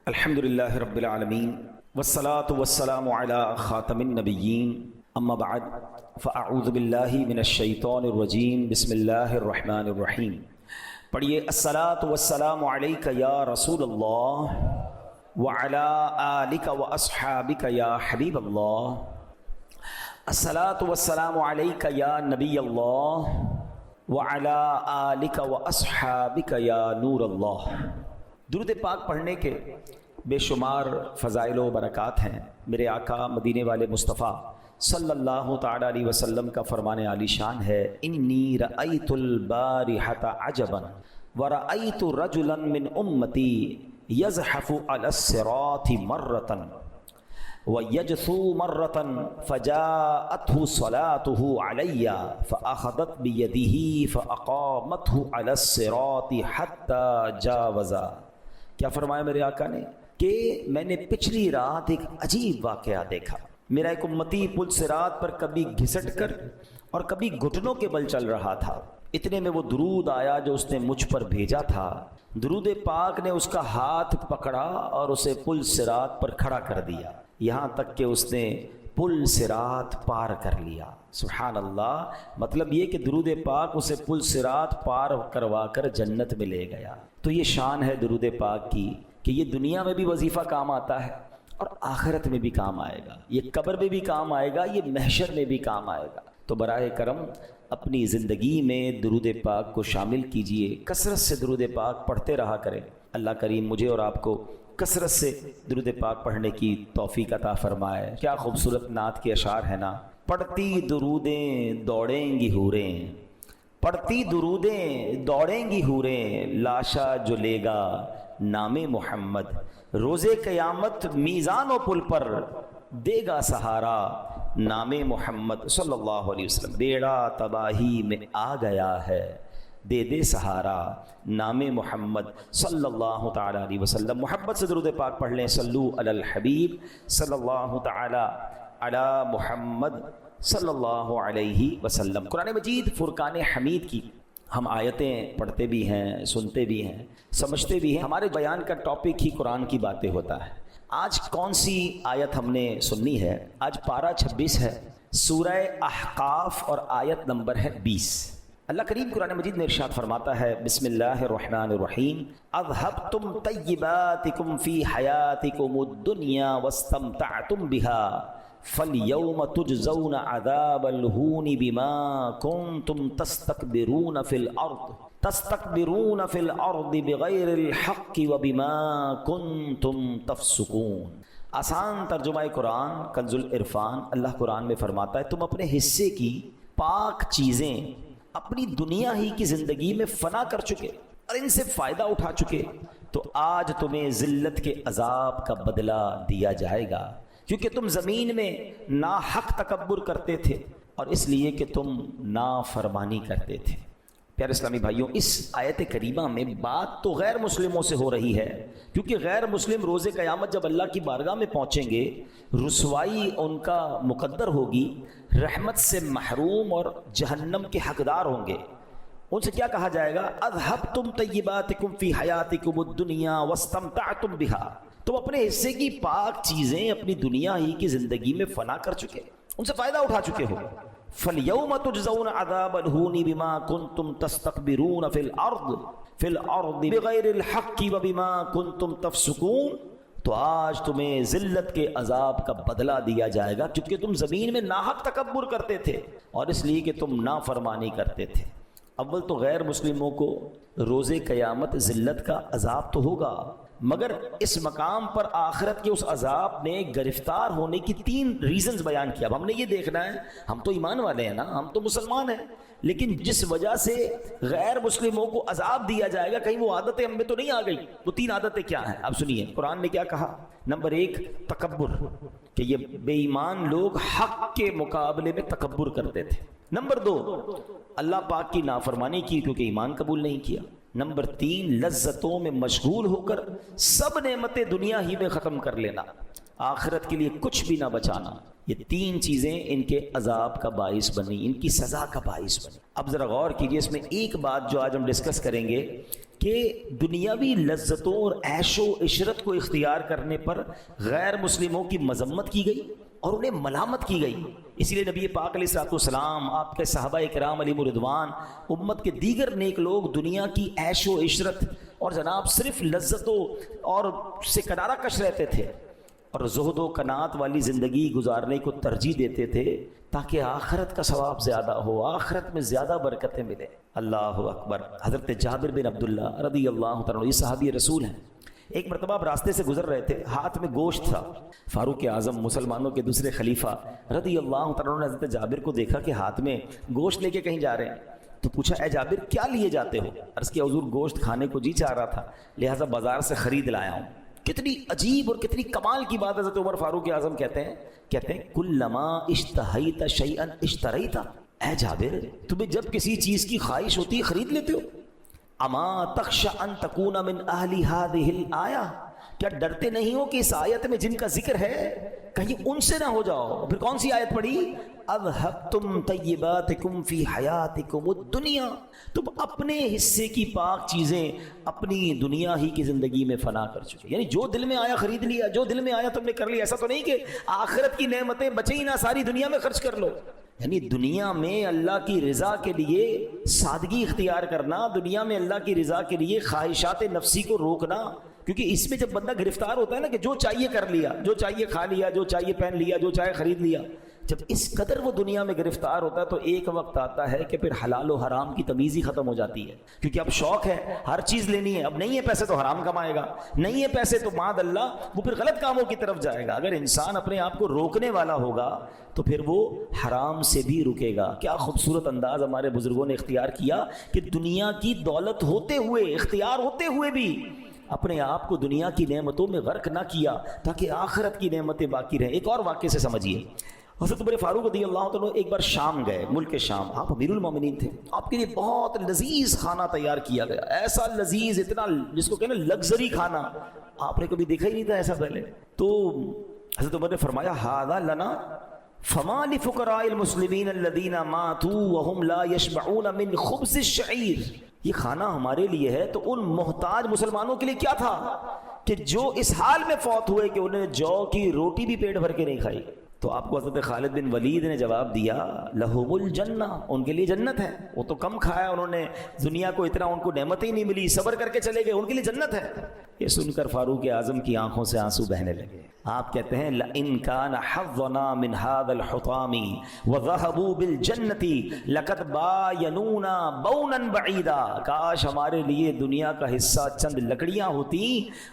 الحمدللہ رب العالمین والصلاة والسلام علی خاتم النبیین اما بعد فاعوذ باللہ من الشیطان الرجیم بسم اللہ الرحمن الرحیم۔ پڑھیے الصلاة والسلام علیک یا رسول اللہ وعلی آلک واصحابک یا حبیب اللہ، الصلاة والسلام علیک یا نبی اللہ وعلی آلک واصحابک یا نور اللہ۔ درود پاک پڑھنے کے بے شمار فضائل و برکات ہیں۔ میرے آقا مدینے والے مصطفیٰ صلی اللہ تعالی علیہ وسلم کا فرمان عالی شان ہے، انی رأیت البارحۃ عجبا ورأیت رجلا من امتی یزحف علی الصراط مرۃ ویجثو مرۃ فجاءته صلاته علی فأخذت بیدہ فأقامته علی الصراط حتی جاوزا۔ کیا فرمایا میرے آقا نے کہ میں نے پچھلی رات ایک عجیب واقعہ دیکھا۔ میرا ایک امتی پل صراط پر کبھی گھسٹ کر اور کبھی گھٹنوں کے بل چل رہا تھا، اتنے میں وہ درود آیا جو اس نے مجھ پر بھیجا تھا۔ درود پاک نے اس کا ہاتھ پکڑا اور اسے پل صراط پر کھڑا کر دیا، یہاں تک کہ اس نے پل صراط پار کر لیا۔ سبحان اللہ، مطلب یہ کہ درود پاک اسے پل صراط پار کروا کر جنت میں لے گیا۔ تو یہ شان ہے درود پاک کی کہ یہ دنیا میں بھی وظیفہ کام آتا ہے اور آخرت میں بھی کام آئے گا، یہ قبر میں بھی کام آئے گا، یہ محشر میں بھی کام آئے گا۔ تو برائے کرم اپنی زندگی میں درود پاک کو شامل کیجئے، کثرت سے درود پاک پڑھتے رہا کریں۔ اللہ کریم مجھے اور آپ کو کثرت سے درود پاک پڑھنے کی توفیق عطا فرمائے۔ کیا خوبصورت نعت کے اشعار ہیں نا۔ پڑھتی درودیں دوڑیں گی حوریں، پڑھتی درودیں دوڑیں گی حوریں، لاشا جو لے گا نام محمد، روزے قیامت میزان و پل پر دے گا سہارا نام محمد صلی اللہ علیہ وسلم۔ بیڑا تباہی میں آ گیا ہے، دے دے سہارا نام محمد صلی اللہ تعالی علیہ وسلم۔ محبت سے درود پاک پڑھ لیں، صلو علی الحبیب صلی اللہ تعالی علی محمد صلی اللہ علیہ وسلم۔ قرآن مجید فرقان حمید کی ہم آیتیں پڑھتے بھی ہیں، سنتے بھی ہیں، سمجھتے بھی ہیں۔ ہمارے بیان کا ٹاپک ہی قرآن کی باتیں ہوتا ہے۔ آج کون سی آیت ہم نے سننی ہے؟ آج پارہ 26 ہے، سورہ احقاف اور آیت نمبر ہے 20۔ اللہ کریم قرآن مجید میں ارشاد فرماتا ہے، بسم اللہ الرحمن الرحیم، اذھبتم طیباتکم فی حیاتکم الدنیا واستمتعتم بها فَالْيَوْمَ تُجْزَوْنَ عَذَابَ الْهُونِ بِمَا كُنْتُمْ تَسْتَكْبِرُونَ فِي الْأَرْضِ بِغَيْرِ الْحَقِّ وَبِمَا كُنْتُمْ تَفْسُقُونَ۔ آسان ترجمہ قرآن کنز العرفان، اللہ قرآن میں فرماتا ہے تم اپنے حصے کی پاک چیزیں اپنی دنیا ہی کی زندگی میں فنا کر چکے اور ان سے فائدہ اٹھا چکے، تو آج تمہیں ذلت کے عذاب کا بدلہ دیا جائے گا، کیونکہ تم زمین میں ناحق تکبر کرتے تھے اور اس لیے کہ تم نافرمانی کرتے تھے۔ پیارے اسلامی بھائیوں، اس آیت کریمہ میں بات تو غیر مسلموں سے ہو رہی ہے، کیونکہ غیر مسلم روز قیامت جب اللہ کی بارگاہ میں پہنچیں گے، رسوائی ان کا مقدر ہوگی، رحمت سے محروم اور جہنم کے حقدار ہوں گے۔ ان سے کیا کہا جائے گا؟ اذھبتم طیباتکم فی حیاتکم الدنیا واستمتعتم بها، تم اپنے حصے کی پاک چیزیں اپنی دنیا ہی کی زندگی میں فنا کر چکے، ان سے فائدہ اٹھا چکے ہو۔ فَالْيَوْمَ تُجْزَوْنَ عَذَابَ الْهُونِ بِمَا كُنْتُمْ تَسْتَكْبِرُونَ فِي الْأَرْضِ بِغَيْرِ الْحَقِّ وَبِمَا كُنْتُمْ تَفْسُقُونَ۔ تو آج تمہیں ذلت کے عذاب کا بدلہ دیا جائے گا، کیونکہ تم زمین میں ناحق تکبر کرتے تھے اور اس لیے کہ تم نافرمانی کرتے تھے۔ اول تو غیر مسلموں کو روز قیامت ذلت کا عذاب تو ہوگا، مگر اس مقام پر آخرت کے اس عذاب میں گرفتار ہونے کی 3 ریزنز بیان کیا۔ اب ہم نے یہ دیکھنا ہے، ہم تو ایمان والے ہیں نا، ہم تو مسلمان ہیں، لیکن جس وجہ سے غیر مسلموں کو عذاب دیا جائے گا، کہیں وہ عادتیں ہم میں تو نہیں آ گئی۔ وہ 3 عادتیں کیا ہیں؟ اب سنیے قرآن نے کیا کہا۔ نمبر 1 تکبر، کہ یہ بے ایمان لوگ حق کے مقابلے میں تکبر کرتے تھے۔ نمبر 2 اللہ پاک کی نافرمانی کی کیونکہ ایمان قبول نہیں کیا۔ نمبر 3 لذتوں میں مشغول ہو کر سب نعمتیں دنیا ہی میں ختم کر لینا، آخرت کے لیے کچھ بھی نہ بچانا۔ یہ 3 چیزیں ان کے عذاب کا باعث بنی، ان کی سزا کا باعث بنی۔ اب ذرا غور کیجئے، اس میں ایک بات جو آج ہم ڈسکس کریں گے کہ دنیاوی لذتوں اور عیش و عشرت کو اختیار کرنے پر غیر مسلموں کی مذمت کی گئی اور انہیں ملامت کی گئی. اسی لیے نبی پاک علیہ الصلوۃ والسلام، آپ کے صحابہ کرام علیہم الرضوان، امت کے دیگر نیک لوگ دنیا کی عیش و عشرت اور جناب صرف لذتوں اور سے کنارہ کش رہتے تھے اور زہد و قناعت والی زندگی گزارنے کو ترجیح دیتے تھے تاکہ آخرت کا ثواب زیادہ ہو، آخرت میں زیادہ برکتیں ملیں. اللہ اکبر. حضرت جابر بن عبداللہ رضی اللہ تعالیٰ، یہ صحابی رسول ہیں. ایک مرتبہ آپ راستے سے گزر رہے تھے، ہاتھ میں گوشت تھا. فاروق اعظم مسلمانوں کے دوسرے خلیفہ رضی اللہ تعالیٰ نے حضرت جابر کو دیکھا کہ ہاتھ میں گوشت لے کے کہیں جا رہے ہیں، تو پوچھا اے جابر کیا لیے جاتے ہو؟ عرض کیا حضور گوشت کھانے کو جی چاہ رہا تھا، لہٰذا بازار سے خرید لایا ہوں. کتنی عجیب اور کتنی کمال کی بات. حضرت عمر فاروق اعظم کہتے ہیں کلما اشتہیت شیئا اشتریتا. اے جابر تمہیں جب کسی چیز کی خواہش ہوتی ہے خرید لیتے ہو. اما تخشى ان تکون من اہل هذه الآیہ، کیا ڈرتے نہیں ہو کہ اس آیت میں جن کا ذکر ہے کہیں ان سے نہ ہو جاؤ؟ پھر کون سی آیت پڑھی؟ اذهبتم طیباتکم فی حیاتکم الدنیا، تم اپنے حصے کی پاک چیزیں اپنی دنیا ہی کی زندگی میں فنا کر چکے. یعنی جو دل میں آیا خرید لیا، جو دل میں آیا تم نے کر لیا. ایسا تو نہیں کہ آخرت کی نعمتیں بچیں ہی نہ، ساری دنیا میں خرچ کر لو. یعنی دنیا میں اللہ کی رضا کے لیے سادگی اختیار کرنا، دنیا میں اللہ کی رضا کے لیے خواہشات نفسی کو روکنا. کیونکہ اس میں جب بندہ گرفتار ہوتا ہے نا کہ جو چاہیے کر لیا، جو چاہیے کھا لیا، جو چاہیے پہن لیا، جو چاہے خرید لیا، جب اس قدر وہ دنیا میں گرفتار ہوتا ہے تو ایک وقت آتا ہے کہ پھر حلال و حرام کی تمیز ہی ختم ہو جاتی ہے. کیونکہ اب شوق ہے، ہر چیز لینی ہے. اب نہیں ہے پیسے تو حرام کمائے گا، نہیں ہے پیسے تو معاذ اللہ وہ پھر غلط کاموں کی طرف جائے گا. اگر انسان اپنے آپ کو روکنے والا ہوگا تو پھر وہ حرام سے بھی رکے گا. کیا خوبصورت انداز ہمارے بزرگوں نے اختیار کیا کہ دنیا کی دولت ہوتے ہوئے، اختیار ہوتے ہوئے بھی اپنے آپ کو دنیا کی نعمتوں میں غرق نہ کیا تاکہ آخرت کی نعمتیں باقی رہیں. ایک اور واقعے سے سمجھیے. حضرت عمر فاروق رضی اللہ عنہ ایک بار شام گئے، ملک شام. آپ امیر المومنین تھے. آپ کے لیے بہت لذیذ کھانا تیار کیا گیا، ایسا لذیذ، اتنا جس کو کہنا لگژری کھانا آپ نے کبھی دیکھا ہی نہیں تھا ایسا پہلے. تو حضرت عمر نے فرمایا ھذا لنا فما لفقراء المسلمین الذین ماتوا وهم لا یشبعون من خبز الشعیر. یہ کھانا ہمارے لیے ہے تو ان محتاج مسلمانوں کے لیے کیا تھا کہ جو اس حال میں فوت ہوئے کہ انہیں جو کی روٹی بھی پیٹ بھر کے نہیں کھائی. تو آپ کو حضرت خالد بن ولید نے جواب دیا لہم الجنہ، ان کے لیے جنت ہے. وہ تو کم کھایا انہوں نے، دنیا کو اتنا ان کو نعمتیں ہی نہیں ملی، صبر کر کے چلے گئے، ان کے لیے جنت ہے. یہ سن کر فاروق اعظم کی آنکھوں سے آنسو بہنے لگے. آپ کہتے ہیں لئن کان حظنا من هذا الحطام وذهبوا بالجنة لقد باینونا بونا بعیدا. کاش ہمارے لیے دنیا کا حصہ چند لکڑیاں ہوتی،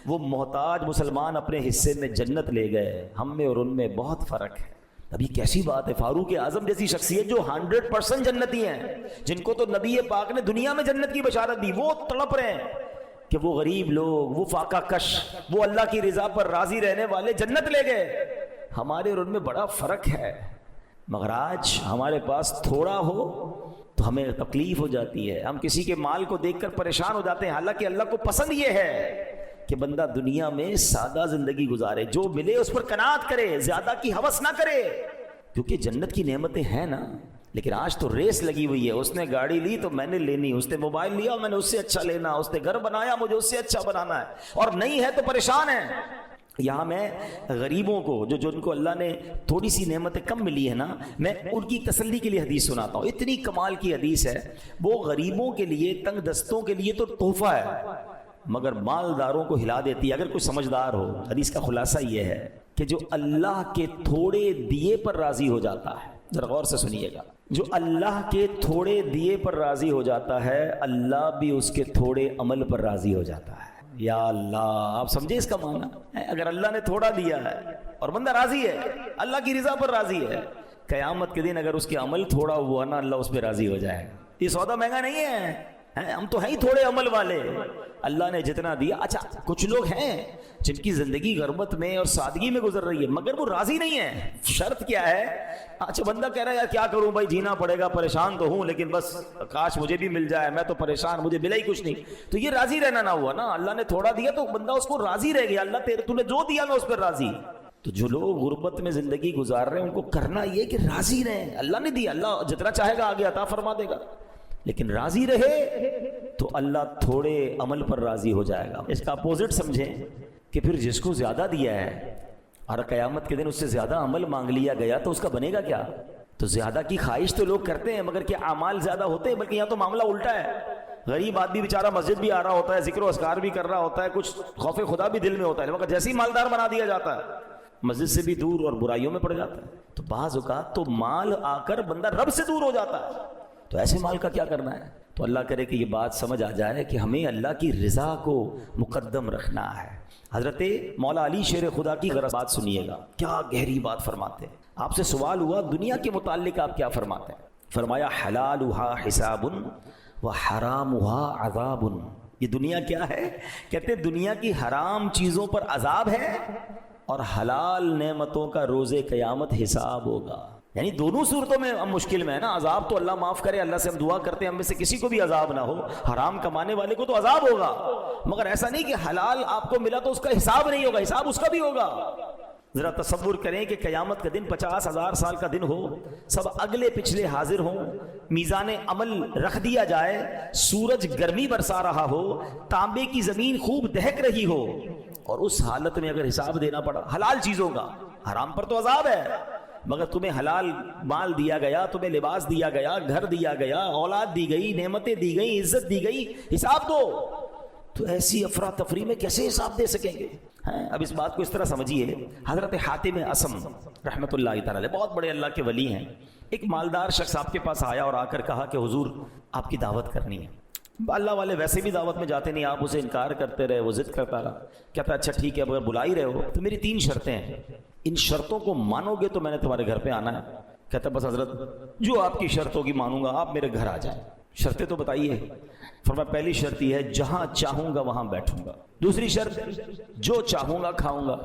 وہ محتاج مسلمان اپنے حصے میں جنت لے گئے. ہم میں اور ان میں بہت فرق ہے. ابھی کیسی بات ہے، فاروق اعظم جیسی شخصیت جو 100% جنتی ہیں، جن کو تو نبی پاک نے دنیا میں جنت کی بشارت دی، وہ تڑپ رہے ہیں کہ وہ غریب لوگ، وہ فاقہ کش، وہ اللہ کی رضا پر راضی رہنے والے جنت لے گئے. ہمارے اور ان میں بڑا فرق ہے. مگر آج ہمارے پاس تھوڑا ہو تو ہمیں تکلیف ہو جاتی ہے، ہم کسی کے مال کو دیکھ کر پریشان ہو جاتے ہیں. حالانکہ اللہ کو پسند یہ ہے کہ بندہ دنیا میں سادہ زندگی گزارے، جو ملے اس پر قناعت کرے، زیادہ کی ہوس نہ کرے. کیونکہ جنت کی نعمتیں ہیں نا. لیکن آج تو ریس لگی ہوئی ہے، اس نے گاڑی لی تو میں نے لینی، اس نے موبائل لیا میں نے اس سے اچھا لینا، اس نے گھر بنایا مجھے اس سے اچھا بنانا ہے، اور نہیں ہے تو پریشان ہے. یہاں میں غریبوں کو جو جن کو اللہ نے تھوڑی سی نعمتیں کم ملی ہے نا، میں ان کی تسلی کے لیے حدیث سناتا ہوں. اتنی کمال کی حدیث ہے. وہ غریبوں کے لیے، تنگ دستوں کے لیے تو تحفہ ہے، مگر مالداروں کو ہلا دیتی ہے اگر کوئی سمجھدار ہو. حدیث کا خلاصہ یہ ہے کہ جو اللہ کے تھوڑے دیے پر راضی ہو جاتا ہے، ذرا غور سے سنیے گا، جو اللہ کے تھوڑے دیے پر راضی ہو جاتا ہے اللہ بھی اس کے تھوڑے عمل پر راضی ہو جاتا ہے. یا اللہ، آپ سمجھے اس کا معنی؟ اگر اللہ نے تھوڑا دیا ہے اور بندہ راضی ہے، اللہ کی رضا پر راضی ہے، قیامت کے دن اگر اس کے عمل تھوڑا ہوا نا اللہ اس پہ راضی ہو جائے گا. یہ سودا مہنگا نہیں ہے، ہم تو ہیں ہی تھوڑے عمل والے، اللہ نے جتنا دیا. اچھا کچھ لوگ ہیں جن کی زندگی غربت میں اور سادگی میں گزر رہی ہے مگر وہ راضی نہیں ہے. شرط کیا ہے؟ اچھا بندہ کہہ رہا ہے یار کیا کروں بھائی، جینا پڑے گا، پریشان تو ہوں لیکن بس کاش مجھے بھی مل جائے، میں تو پریشان، مجھے ملا ہی کچھ نہیں. تو یہ راضی رہنا نہ ہوا نا. اللہ نے تھوڑا دیا تو بندہ اس کو راضی رہ گیا، اللہ تو نے جو دیا میں اس پر راضی. تو جو لوگ غربت میں زندگی گزار رہے ہیں ان کو کرنا یہ کہ راضی رہیں. اللہ نے دیا، اللہ جتنا چاہے گا آگے عطا فرما دے گا، لیکن راضی رہے. تو اللہ تھوڑے عمل پر راضی ہو جائے گا. اس کا اپوزٹ سمجھیں کہ پھر جس کو زیادہ دیا ہے اور قیامت کے دن اس سے زیادہ عمل مانگ لیا گیا تو اس کا بنے گا کیا؟ تو زیادہ کی خواہش تو لوگ کرتے ہیں مگر کیا اعمال زیادہ ہوتے ہیں؟ بلکہ یہاں تو معاملہ الٹا ہے. غریب آدمی بیچارہ مسجد بھی آ رہا ہوتا ہے, ذکر و اذکار بھی کر رہا ہوتا ہے, کچھ خوف خدا بھی دل میں ہوتا ہے, مگر جیسے ہی مالدار بنا دیا جاتا ہے مسجد سے بھی دور اور برائیوں میں پڑ جاتا ہے. تو بعض اوقات تو مال آ کر بندہ رب سے دور ہو جاتا ہے. تو ایسے مال کا کیا کرنا ہے؟ تو اللہ کرے کہ یہ بات سمجھ آ جائے کہ ہمیں اللہ کی رضا کو مقدم رکھنا ہے. حضرت مولا علی شیر خدا کی غرض بات سنیے گا, کیا گہری بات فرماتے ہیں. آپ سے سوال ہوا دنیا کے متعلق آپ کیا فرماتے ہیں؟ فرمایا حلالها حساب و حرامها عذاب. یہ دنیا کیا ہے؟ کہتے ہیں دنیا کی حرام چیزوں پر عذاب ہے اور حلال نعمتوں کا روز قیامت حساب ہوگا. یعنی دونوں صورتوں میں ہم مشکل میں ہے نا. عذاب تو اللہ معاف کرے, اللہ سے ہم دعا کرتے ہیں ہم میں سے کسی کو بھی عذاب نہ ہو. حرام کمانے والے کو تو عذاب ہوگا, مگر ایسا نہیں کہ حلال آپ کو ملا تو اس کا حساب نہیں ہوگا, حساب اس کا بھی ہوگا. ذرا تصور کریں کہ قیامت کا دن 50,000 سال کا دن ہو, سب اگلے پچھلے حاضر ہوں, میزان عمل رکھ دیا جائے, سورج گرمی برسا رہا ہو, تانبے کی زمین خوب دہک رہی ہو, اور اس حالت میں اگر حساب دینا پڑا حلال چیزوں کا, حرام پر تو عذاب ہے مگر تمہیں حلال مال دیا گیا, تمہیں لباس دیا گیا, گھر دیا گیا, اولاد دی گئی, نعمتیں دی گئی, عزت دی گئی, حساب دو. تو ایسی افراتفری میں کیسے حساب دے سکیں گے؟ اب اس بات کو اس طرح سمجھیے. حضرت حاتم اصم رحمۃ اللہ تعالی بہت بڑے اللہ کے ولی ہیں. ایک مالدار شخص آپ کے پاس آیا اور آ کر کہا کہ حضور آپ کی دعوت کرنی ہے. اللہ والے ویسے بھی دعوت میں جاتے نہیں, آپ اسے انکار کرتے رہے, وہ ضد کرتا رہا. کہتا اچھا ٹھیک ہے, اگر بلا ہی رہے ہو تو میری 3 شرطیں ہیں, ان شرطوں کو مانو گے تو میں نے تمہارے گھر پہ آنا ہے. کہتا بس حضرت جو آپ کی شرط ہوگی مانوں گا, آپ میرے گھر آ جائیں. شرطیں تو بتائیے. فرمایا پہلی شرط یہ ہے جہاں چاہوں گا وہاں بیٹھوں گا. دوسری شرط جو چاہوں گا کھاؤں گا.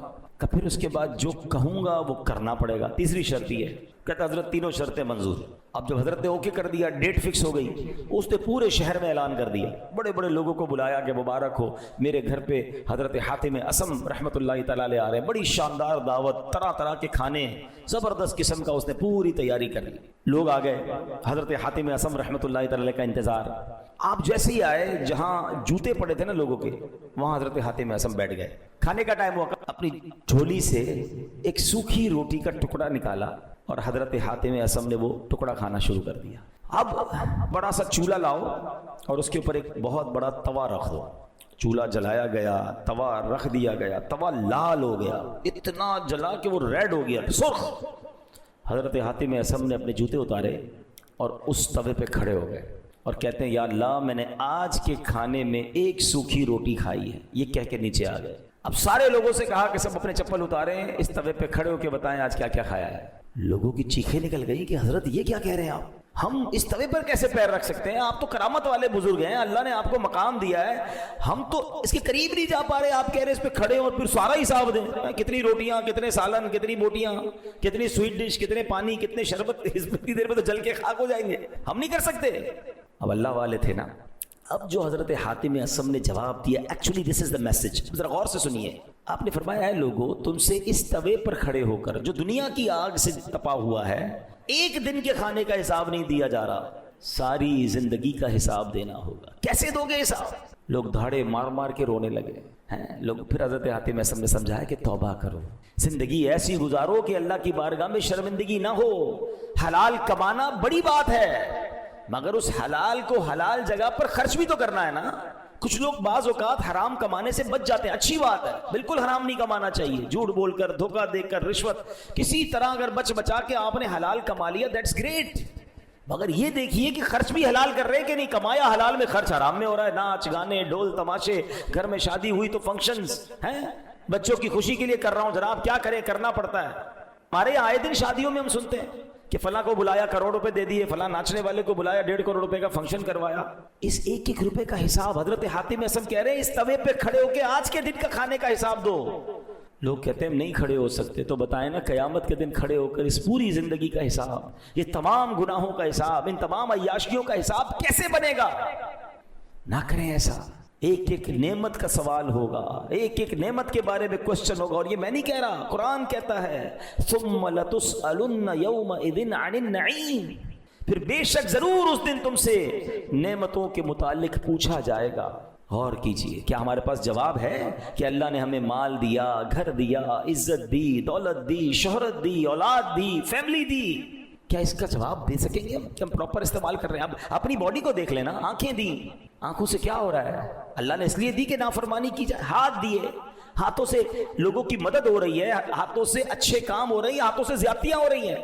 پھر اس کے بعد جو کہوں گا وہ کرنا پڑے گا. تیسری شرط یہ ہے. کہتا حضرت تینوں شرطیں منظور. اب جب حضرت نے اوکے کر دیا, ڈیٹ فکس ہو گئی, اس نے پورے شہر میں اعلان کر دیا, بڑے بڑے لوگوں کو بلایا کہ مبارک ہو میرے گھر پہ حضرت حاتم اصم رحمۃ اللہ تعالی علیہ آ رہے ہیں. بڑی شاندار دعوت, طرح طرح کے کھانے, زبردست قسم کا اس نے پوری تیاری کر لی. لوگ آ گئے, حضرت حاتم اصم رحمۃ اللہ تعالی علیہ کا انتظار. آپ جیسے ہی آئے, جہاں جوتے پڑے تھے نا لوگوں کے, وہاں حضرت حاتم اصم بیٹھ گئے. کھانے کا ٹائم ہوا, اپنی جھولی سے ایک سوکھی روٹی کا ٹکڑا نکالا اور حضرت حاتم اصم نے وہ ٹکڑا کھانا شروع کر دیا. اب بڑا سا چولہا لاؤ اور اس کے اوپر ایک بہت بڑا توا رکھ دو. چولہا جلایا گیا, توا رکھ دیا گیا, توا لال ہو گیا, اتنا جلا کہ وہ ریڈ ہو گیا, سرخ. حضرت حاتم اصم نے اپنے جوتے اتارے اور اس توے پہ کھڑے ہو گئے اور کہتے ہیں یا اللہ میں نے آج کے کھانے میں ایک سوکھی روٹی کھائی ہے. یہ کہہ کے نیچے آ گئے. اب سارے لوگوں سے کہا کہ سب اپنے چپل اتاریں, اس توے پہ کھڑے ہو کے بتائیں آج کیا کیا کھایا ہے. لوگوں کی چیخیں نکل گئی کہ حضرت یہ کیا کہہ رہے ہیں آپ, ہم اس توے پر کیسے پیر رکھ سکتے ہیں, آپ تو کرامت والے بزرگ ہیں, اللہ نے آپ کو مقام دیا ہے, ہم تو اس کے قریب نہیں جا پا رہے, آپ کہہ رہے اس پہ کھڑے اور پھر سارا حساب دیں, کتنی روٹیاں, کتنے سالن, کتنی بوٹیاں, کتنی سویٹ ڈش, کتنے پانی, کتنے شربت, اتنی دیر میں تو جل کے خاک ہو جائیں گے, ہم نہیں کر سکتے. اب اللہ والے تھے نا. اب جو حضرت حاتم اصم نے جواب دیا, actually this is the message, ذرا غور سے سنیے. آپ نے فرمایا ہے لوگوں تم سے اس توے پر کھڑے ہو کر جو دنیا کی آگ سے تپا ہوا ہے, ایک دن کے کھانے کا حساب نہیں دیا جا رہا, ساری زندگی کا حساب دینا ہوگا. کیسے دو گے حساب؟ لوگ دھاڑے مار مار کے رونے لگے ہیں. لوگ پھر حضرت حاتم اصم نے سمجھایا کہ توبہ کرو, زندگی ایسی گزارو کہ اللہ کی بارگاہ میں شرمندگی نہ ہو. حلال کمانا بڑی بات ہے مگر اس حلال کو حلال جگہ پر خرچ بھی تو کرنا ہے نا. کچھ لوگ بعض اوقات حرام کمانے سے بچ جاتے ہیں, اچھی بات ہے, بالکل حرام نہیں کمانا چاہیے. جھوٹ بول کر, دھوکہ دے کر, رشوت, کسی طرح اگر بچ بچا کے آپ نے حلال کما لیا, دیٹس گریٹ. مگر یہ دیکھیے کہ خرچ بھی حلال کر رہے ہیں کہ نہیں. کمایا حلال میں, خرچ حرام میں ہو رہا ہے. ناچ گانے, ڈھول تماشے, گھر میں شادی ہوئی تو فنکشنز ہیں, بچوں کی خوشی کے لیے کر رہا ہوں. جناب کیا کریں, کرنا پڑتا ہے. ہمارے یہاں آئے دن شادیوں میں ہم سنتے ہیں کہ فلاں کو بلایا, کروڑ روپے دے دیے, فلاں ناچنے والے کو بلایا, 1.5 کروڑ روپے کا فنکشن کروایا. اس ایک ایک روپے کا حساب حضرت حاتم اصم کہہ رہے ہیں اس توے پہ کھڑے ہو کے آج کے دن کا کھانے کا حساب دو. لوگ کہتے ہیں نہیں کھڑے ہو سکتے, تو بتائیں نا قیامت کے دن کھڑے ہو کر اس پوری زندگی کا حساب, یہ تمام گناہوں کا حساب, ان تمام عیاشیوں کا حساب کیسے بنے گا؟ نہ کریں ایسا. ایک ایک نعمت کا سوال ہوگا, ایک ایک نعمت کے بارے میں کوشچن ہوگا. اور یہ میں نہیں کہہ رہا, قرآن کہتا ہے ثم لتسألن یومئذ عن النعیم, پھر بے شک ضرور اس دن تم سے نعمتوں کے متعلق پوچھا جائے گا۔ غور کیجئے، کیا ہمارے پاس جواب ہے کہ اللہ نے ہمیں مال دیا، گھر دیا، عزت دی، دولت دی، شہرت دی، اولاد دی، فیملی دی؟ کیا اس کا جواب دے سکیں گے ہم کہ ہم پراپر استعمال کر رہے ہیں؟ اب اپنی باڈی کو دیکھ لینا، آنکھیں دی، آنکھوں سے کیا ہو رہا ہے؟ اللہ نے اس لیے دی کہ نافرمانی کی جائے۔ ہاتھ دیے، ہاتھوں سے لوگوں کی مدد ہو رہی ہے، ہاتھوں سے اچھے کام ہو رہے ہیں، ہاتھوں سے زیادتیاں ہو رہی ہیں۔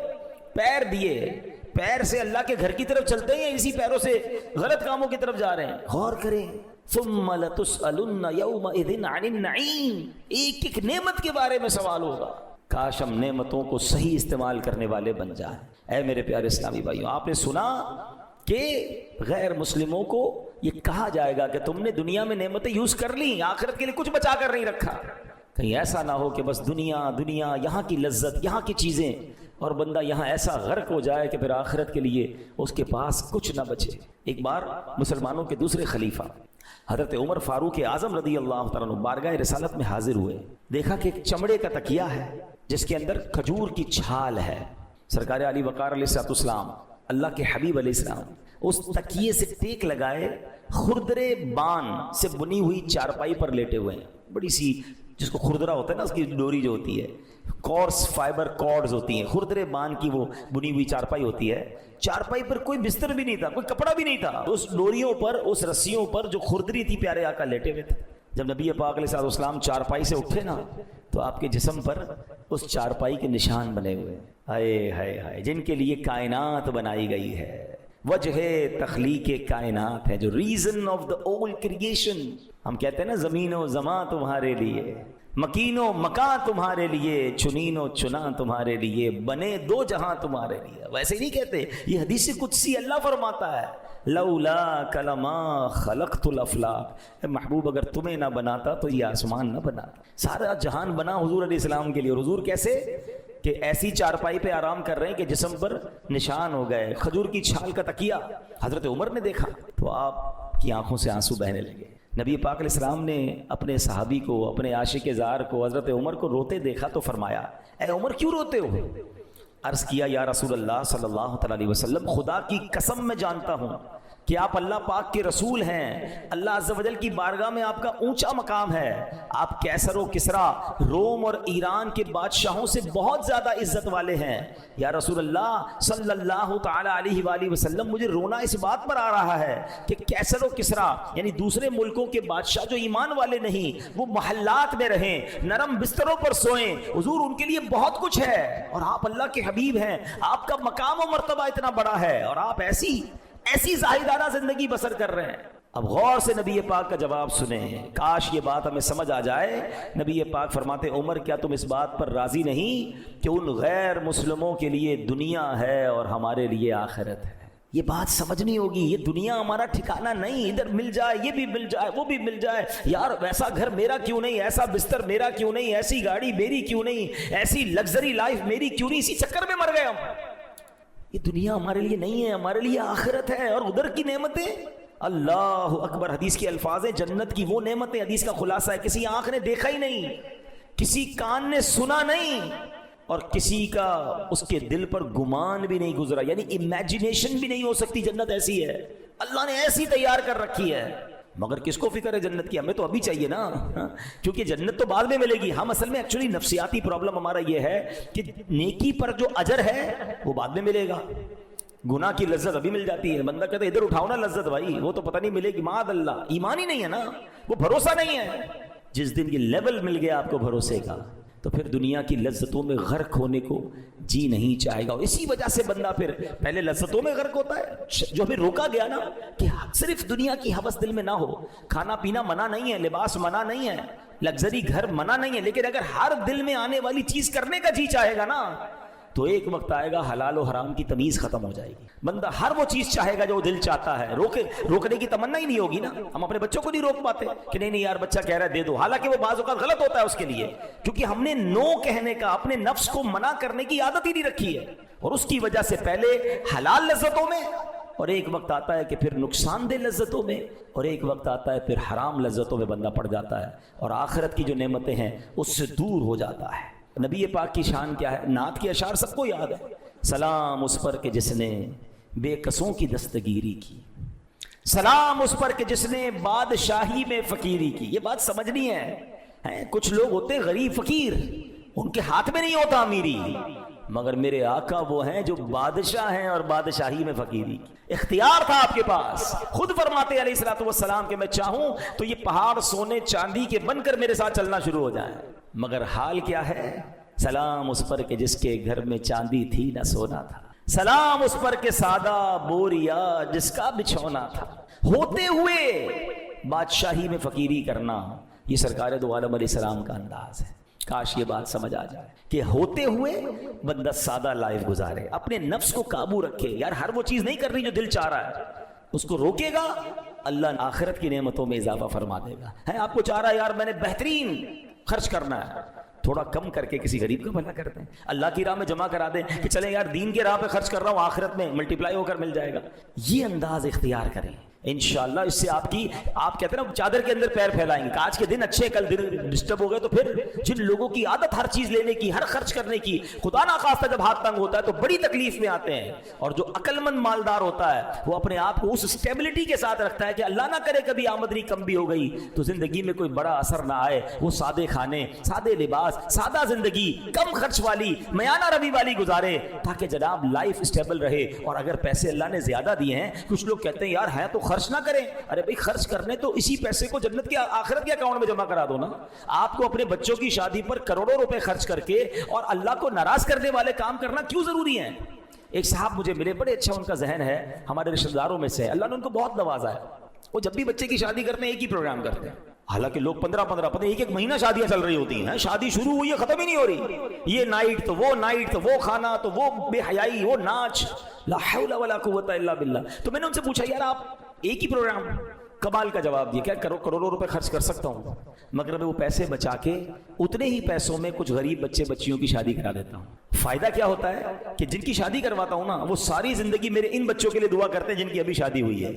پیر دیے، پیر سے اللہ کے گھر کی طرف چلتے ہیں، اسی پیروں سے غلط کاموں کی طرف جا رہے ہیں۔ غور کریں، ثم لتسألن یومئذ عن النعیم، ایک ایک نعمت کے بارے میں سوال ہوگا۔ کاش ہم نعمتوں کو صحیح استعمال کرنے والے بن جائیں۔ اے میرے پیارے اسلامی بھائیوں، آپ نے سنا کہ غیر مسلموں کو یہ کہا جائے گا کہ تم نے دنیا میں نعمتیں یوز کر لی، آخرت کے لیے کچھ بچا کر نہیں رکھا۔ کہیں ایسا نہ ہو کہ بس دنیا دنیا، یہاں کی لذت، یہاں کی چیزیں، اور بندہ یہاں ایسا غرق ہو جائے کہ پھر آخرت کے لیے اس کے پاس کچھ نہ بچے۔ ایک بار مسلمانوں کے دوسرے خلیفہ حضرت عمر فاروق اعظم رضی اللہ تعالیٰ عنہ بارگاہ رسالت میں حاضر ہوئے۔ دیکھا کہ ایک چمڑے کا تکیہ ہے جس کے اندر کھجور کی چھال ہے۔ سرکار علی وقار علیہ السلام، اللہ کے حبیب علیہ السلام، اس تکیے سے ٹیک لگائے خردرے بان سے بنی ہوئی چارپائی پر لیٹے ہوئے ہیں۔ بڑی سی، جس کو خردرا ہوتا ہے نا، اس کی ڈوری جو ہوتی ہے، کورس فائبر کارڈز ہوتی ہیں، خردرے بان کی وہ بنی ہوئی چارپائی ہوتی ہے۔ چارپائی پر کوئی بستر بھی نہیں تھا، کوئی کپڑا بھی نہیں تھا، اس ڈوریوں پر، اس رسیوں پر جو خردری تھی، پیارے آقا لیٹے ہوئے تھے۔ جب نبی پاک علیہ السلام چارپائی سے اٹھے نا، تو آپ کے جسم پر اس چارپائی کے نشان بنے ہوئے، ہائے ہائے ہائے، جن کے لیے کائنات بنائی گئی ہے۔ وجہ تخلیق کائنات ہے، جو ریزن آف دا اول کریشن۔ ہم کہتے ہیں نا، زمین و زمان تمہارے لیے، مکین و مکان تمہارے لیے، چنین و چنا تمہارے لیے، بنے دو جہاں تمہارے لیے۔ ویسے ہی نہیں کہتے، یہ حدیث قدسی اللہ فرماتا ہے، لولا کلما خلقت الافلاق، اے محبوب اگر تمہیں نہ بناتا تو یہ آسمان نہ بناتا۔ سارا جہان بنا حضور علیہ السلام کے لیے، اور حضور کیسے کہ ایسی چارپائی پہ آرام کر رہے ہیں کہ جسم پر نشان ہو گئے، کھجور کی چھال کا تکیہ۔ حضرت عمر نے دیکھا تو آپ کی آنکھوں سے آنسو بہنے لگے۔ نبی پاک علیہ السلام نے اپنے صحابی کو، اپنے عاشق زار کو، حضرت عمر کو روتے دیکھا تو فرمایا، اے عمر کیوں روتے ہو؟ عرض کیا، یا رسول اللہ صلی اللہ علیہ وسلم، خدا کی قسم میں جانتا ہوں کہ آپ اللہ پاک کے رسول ہیں، اللہ عز و جل کی بارگاہ میں آپ کا اونچا مقام ہے، آپ کیسر و کسرا، روم اور ایران کے بادشاہوں سے بہت زیادہ عزت والے ہیں۔ یا رسول اللہ صلی اللہ تعالی علیہ وآلہ وسلم، مجھے رونا اس بات پر آ رہا ہے کہ کیسر و کسرا یعنی دوسرے ملکوں کے بادشاہ جو ایمان والے نہیں، وہ محلات میں رہیں، نرم بستروں پر سوئیں، حضور ان کے لیے بہت کچھ ہے، اور آپ اللہ کے حبیب ہیں، آپ کا مقام و مرتبہ اتنا بڑا ہے، اور آپ ایسی زاہدانہ زندگی بسر کر رہے ہیں۔ اب غور سے نبی پاک کا جواب سنیں، کاش یہ بات ہمیں سمجھ آ جائے۔ نبی پاک فرماتے، عمر کیا تم اس بات پر راضی نہیں کہ ان غیر مسلموں کے لیے دنیا ہے اور ہمارے لیے آخرت ہے؟ یہ بات سمجھنی ہوگی، یہ دنیا ہمارا ٹھکانہ نہیں، ادھر مل جائے، یہ بھی مل جائے، وہ بھی مل جائے، یار ویسا گھر میرا کیوں نہیں، ایسا بستر میرا کیوں نہیں، ایسی گاڑی میری کیوں نہیں، ایسی لگژری لائف میری کیوں نہیں، اسی چکر میں مر گئے ہم۔ یہ دنیا ہمارے لیے نہیں ہے، ہمارے لیے آخرت ہے، اور ادھر کی نعمتیں، اللہ اکبر، حدیث کے الفاظ ہیں، جنت کی وہ نعمتیں، حدیث کا خلاصہ ہے، کسی آنکھ نے دیکھا ہی نہیں، کسی کان نے سنا نہیں، اور کسی کا اس کے دل پر گمان بھی نہیں گزرا، یعنی امیجنیشن بھی نہیں ہو سکتی۔ جنت ایسی ہے، اللہ نے ایسی تیار کر رکھی ہے، مگر کس کو فکر ہے جنت کی؟ ہمیں تو ابھی چاہیے نا، کیونکہ جنت تو بعد میں ملے گی۔ ہم اصل میں ایکچولی نفسیاتی پرابلم ہمارا یہ ہے کہ نیکی پر جو اجر ہے وہ بعد میں ملے گا، گناہ کی لذت ابھی مل جاتی ہے۔ بندہ کہتا ہے ادھر اٹھاؤ نا لذت، بھائی وہ تو پتہ نہیں ملے گی، معاذ اللہ، ایمان ہی نہیں ہے نا، وہ بھروسہ نہیں ہے۔ جس دن یہ لیول مل گیا آپ کو بھروسے کا، تو پھر دنیا کی لذتوں میں غرق ہونے کو جی نہیں چاہے گا، اور اسی وجہ سے بندہ پھر پہلے لذتوں میں غرق ہوتا ہے۔ جو ہمیں روکا گیا نا کہ صرف دنیا کی ہوس دل میں نہ ہو، کھانا پینا منع نہیں ہے، لباس منع نہیں ہے، لگژری گھر منع نہیں ہے، لیکن اگر ہر دل میں آنے والی چیز کرنے کا جی چاہے گا نا، تو ایک وقت آئے گا حلال و حرام کی تمیز ختم ہو جائے گی۔ بندہ ہر وہ چیز چاہے گا جو دل چاہتا ہے، روکنے کی تمنا ہی نہیں ہوگی نا۔ ہم اپنے بچوں کو نہیں روک پاتے کہ نہیں یار بچہ کہہ رہا ہے دے دو، حالانکہ وہ بعض اوقات غلط ہوتا ہے اس کے لیے، کیونکہ ہم نے نو کہنے کا، اپنے نفس کو منع کرنے کی عادت ہی نہیں رکھی ہے، اور اس کی وجہ سے پہلے حلال لذتوں میں، اور ایک وقت آتا ہے کہ پھر نقصان دہ لذتوں میں، اور ایک وقت آتا ہے پھر حرام لذتوں میں بندہ پڑ جاتا ہے، اور آخرت کی جو نعمتیں ہیں اس سے دور ہو جاتا ہے۔ نبی پاک کی شان کیا ہے؟ نعت کے اشعار سب کو یاد ہے، سلام اس پر کہ جس نے بے کسوں کی دستگیری کی، سلام اس پر کہ جس نے بادشاہی میں فقیری کی. یہ بات سمجھنی ہے. کچھ لوگ ہوتے ہیں غریب فقیر، ان کے ہاتھ میں نہیں ہوتا امیری، مگر میرے آقا وہ ہیں جو بادشاہ ہیں اور بادشاہی میں فقیری کی. اختیار تھا آپ کے پاس. خود فرماتے علیہ الصلوۃ والسلام کہ میں چاہوں تو یہ پہاڑ سونے چاندی کے بن کر میرے ساتھ چلنا شروع ہو جائیں، مگر حال کیا ہے؟ سلام اس پر کہ جس کے گھر میں چاندی تھی نہ سونا تھا، سلام اس پر کہ سادہ بوریا جس کا بچھونا تھا. ہوتے ہوئے بادشاہی میں فقیری کرنا، یہ سرکار دو عالم علیہ السلام کا انداز ہے. کاش یہ بات سمجھ آ جائے کہ ہوتے ہوئے بندہ سادہ لائف گزارے، اپنے نفس کو قابو رکھے. یار ہر وہ چیز نہیں کرنی جو دل چاہ رہا ہے، اس کو روکے گا اللہ آخرت کی نعمتوں میں اضافہ فرما دے گا. ہے آپ کو چاہ رہا ہے یار میں نے بہترین خرچ کرنا ہے، تھوڑا کم کر کے کسی غریب کا بھلا کر دیں، اللہ کی راہ میں جمع کرا دیں کہ چلیں یار دین کے راہ پہ خرچ کر رہا ہوں، آخرت میں ملٹیپلائی ہو کر مل جائے گا. یہ انداز اختیار کریں انشاءاللہ. اس سے آپ کہتے ہیں نا چادر کے اندر پیر پھیلائیں گے کہ آج کے دن اچھے، کل دن ڈسٹرب ہو گئے تو پھر جن لوگوں کی عادت ہر چیز لینے کی، ہر خرچ کرنے کی، خدا نہ خواستہ جب ہاتھ تنگ ہوتا ہے تو بڑی تکلیف میں آتے ہیں. اور جو عقل مند مالدار ہوتا ہے وہ اپنے آپ کو اس اسٹیبلٹی کے ساتھ رکھتا ہے کہ اللہ نہ کرے کبھی آمدنی کم بھی ہو گئی تو زندگی میں کوئی بڑا اثر نہ آئے. وہ سادے کھانے، سادے لباس، سادہ زندگی، کم خرچ والی، میانہ روی والی گزارے تاکہ جناب لائف اسٹیبل رہے. اور اگر پیسے اللہ نے زیادہ دیے ہیں، کچھ لوگ کہتے ہیں یار ہے تو خرچ نہ کریں. ارے بھائی خرچ کرنے تو اسی پیسے کو جنت کے آخرت کے اکاؤنٹ میں جمع کرا دو نا. آپ کو اپنے بچوں کی شادی پر کروڑوں روپے خرچ کر کے اور اللہ کو ناراض کرنے والے کام کرنا کیوں ضروری ہیں؟ ایک صاحب مجھے ملے، بڑے اچھا ان کا ذہن ہے، ہمارے رشتہ داروں میں سے، اللہ نے ان کو بہت نوازا ہے. وہ جب بھی بچے کی شادی کرتے ہیں ایک ہی پروگرام کرتے ہیں، حالانکہ لوگ 15 پتہ ایک مہینہ شادیاں چل رہی ہوتی ہیں. شادی شروع ہوئی ہے ختم ہی نہیں ہو رہی، یہ نائٹ تو وہ نائٹ تو وہ کھانا تو وہ بے حیائی، وہ ناچ، لا حول ولا قوت الا باللہ. تو میں نے ان سے پوچھا یار آپ ایک ہی پروگرام، کمال کا جواب دیا کیا کروڑوں روپے خرچ کر سکتا ہوں، مگر میں وہ پیسے بچا کے اتنے ہی پیسوں میں کچھ غریب بچے بچیوں کی شادی کرا دیتا ہوں. فائدہ کیا ہوتا ہے کہ جن کی شادی کرواتا ہوں نا وہ ساری زندگی میرے ان بچوں کے لیے دعا کرتے ہیں جن کی ابھی شادی ہوئی ہے،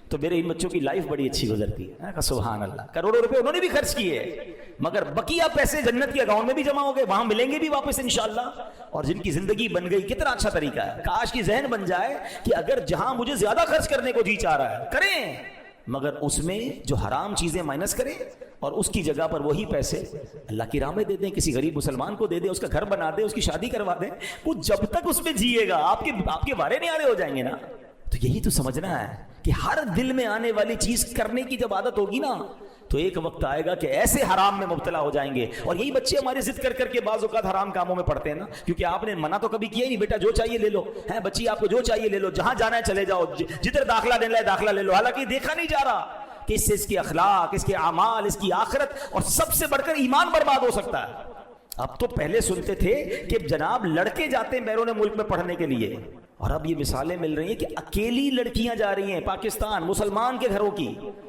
تو میرے ان بچوں کی لائف بڑی اچھی گزرتی ہے. سبحان اللہ. کروڑوں روپے انہوں نے بھی خرچ کیے مگر بقیہ پیسے جنت کے اکاؤنٹ میں بھی جمع ہو گئے، وہاں ملیں گے بھی واپس انشاءاللہ. اور جن کی زندگی بن گئی، کتنا اچھا طریقہ ہے. کاش کی ذہن بن جائے کہ اگر جہاں مجھے زیادہ خرچ کرنے کو جی چاہ رہا ہے کریں، مگر اس میں جو حرام چیزیں مائنس کریں اور اس کی جگہ پر وہی پیسے اللہ کی راہ میں دے دیں، کسی غریب مسلمان کو دے دیں، اس کا گھر بنا دیں، اس کی شادی کروا دیں. وہ جب تک اس میں جیے گا آپ کے بارے نہیں آنے ہو جائیں گے نا. تو یہی تو سمجھنا ہے کہ ہر دل میں آنے والی چیز کرنے کی جب عادت ہوگی نا تو ایک وقت آئے گا کہ ایسے حرام میں مبتلا ہو جائیں گے. اور یہی بچے ہمارے ضد کر کے بعض اوقات حرام کاموں میں پڑتے ہیں نا، کیونکہ آپ نے منع تو کبھی کیا ہی نہیں، بیٹا جو چاہیے لے لو، ہے بچی آپ کو جو چاہیے لے لو، جہاں جانا ہے چلے جاؤ، جدھر داخلہ لینا ہے داخلہ لے لو. حالانکہ دیکھا نہیں جا رہا کہ اس سے اس کے اخلاق، اس کے اعمال، اس کی آخرت اور سب سے بڑھ کر ایمان برباد ہو سکتا ہے. اب تو پہلے سنتے تھے کہ جناب لڑکے جاتے ہیں بیرون ملک میں پڑھنے کے لیے، اور اب یہ مثالیں مل رہی ہیں کہ اکیلی لڑکیاں جا رہی ہیں پاکستان، مسلمان کے گھروں کی.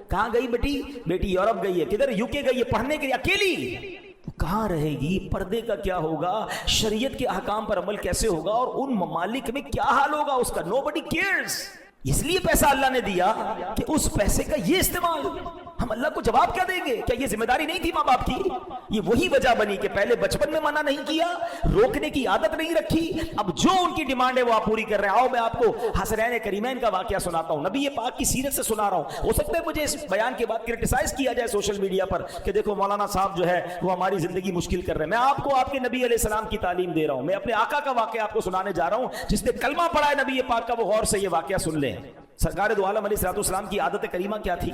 کہاں گئی بیٹی یورپ گئی ہے، کدھر یو کے گئی ہے پڑھنے کے لیے اکیلی. کہاں رہے گی؟ پردے کا کیا ہوگا؟ شریعت کے احکام پر عمل کیسے ہوگا؟ اور ان ممالک میں کیا حال ہوگا اس کا؟ nobody cares. اس لیے پیسہ اللہ نے دیا کہ اس پیسے کا یہ استعمال. ہم اللہ کو جواب کیا دیں گے؟ کیا یہ ذمہ داری نہیں تھی ماں باپ کی؟ یہ وہی وجہ بنی کہ پہلے بچپن میں منع نہیں کیا، روکنے کی عادت نہیں رکھی، اب جو ان کی ڈیمانڈ ہے وہ آپ پوری کر رہے ہیں. آؤ میں آپ کو حسنین کریمین کا واقعہ سناتا ہوں، نبی پاک کی سیرت سے سنا رہا ہوں. ہو سکتا ہے مجھے اس بیان کے بعد کرٹیسائز کیا جائے سوشل میڈیا پر کہ دیکھو مولانا صاحب جو ہے وہ ہماری زندگی مشکل کر رہے ہیں. میں آپ کو آپ کے نبی علیہ السلام کی تعلیم دے رہا ہوں، میں اپنے آقا کا واقعہ آپ کو سنانے جا رہا ہوں. جس نے کلمہ پڑھا ہے نبی پاک کا وہ غور سے یہ واقعہ سن لیں. سرکار دو عالم علیہ السلام کی عادت کریمہ کیا تھی